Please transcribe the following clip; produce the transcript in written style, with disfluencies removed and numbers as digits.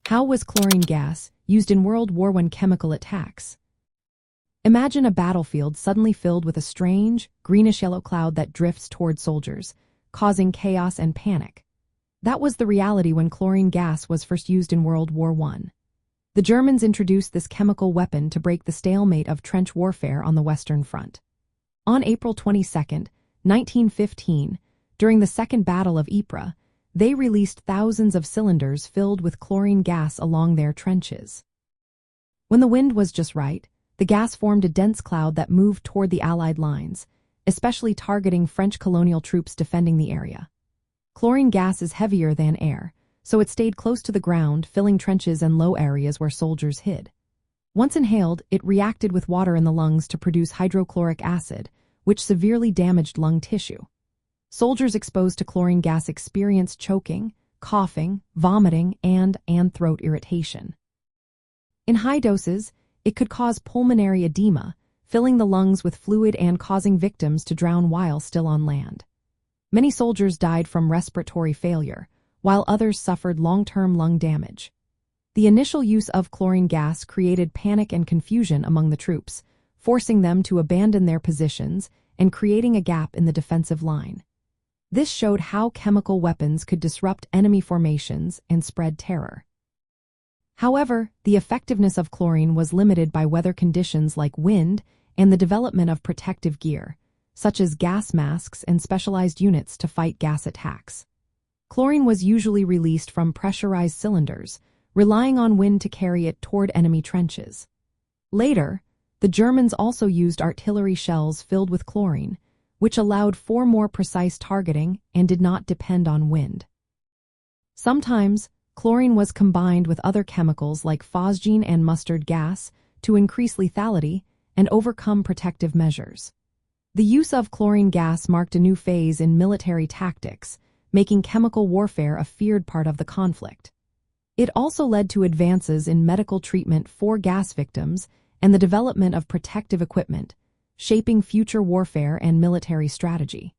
How was chlorine gas used in World War I chemical attacks? Imagine a battlefield suddenly filled with a strange, greenish-yellow cloud that drifts toward soldiers, causing chaos and panic. That was the reality when chlorine gas was first used in World War I. The Germans introduced this chemical weapon to break the stalemate of trench warfare on the Western Front. On April 22, 1915, during the Second Battle of Ypres, they released thousands of cylinders filled with chlorine gas along their trenches. When the wind was just right, the gas formed a dense cloud that moved toward the Allied lines, especially targeting French colonial troops defending the area. Chlorine gas is heavier than air, so it stayed close to the ground, filling trenches and low areas where soldiers hid. Once inhaled, it reacted with water in the lungs to produce hydrochloric acid, which severely damaged lung tissue. Soldiers exposed to chlorine gas experienced choking, coughing, vomiting, and throat irritation. In high doses, it could cause pulmonary edema, filling the lungs with fluid and causing victims to drown while still on land. Many soldiers died from respiratory failure, while others suffered long-term lung damage. The initial use of chlorine gas created panic and confusion among the troops, forcing them to abandon their positions and creating a gap in the defensive line. This showed how chemical weapons could disrupt enemy formations and spread terror. However, the effectiveness of chlorine was limited by weather conditions like wind and the development of protective gear, such as gas masks and specialized units to fight gas attacks. Chlorine was usually released from pressurized cylinders, relying on wind to carry it toward enemy trenches. Later, the Germans also used artillery shells filled with chlorine, which allowed for more precise targeting and did not depend on wind. Sometimes, chlorine was combined with other chemicals like phosgene and mustard gas to increase lethality and overcome protective measures. The use of chlorine gas marked a new phase in military tactics, making chemical warfare a feared part of the conflict. It also led to advances in medical treatment for gas victims and the development of protective equipment, shaping future warfare and military strategy.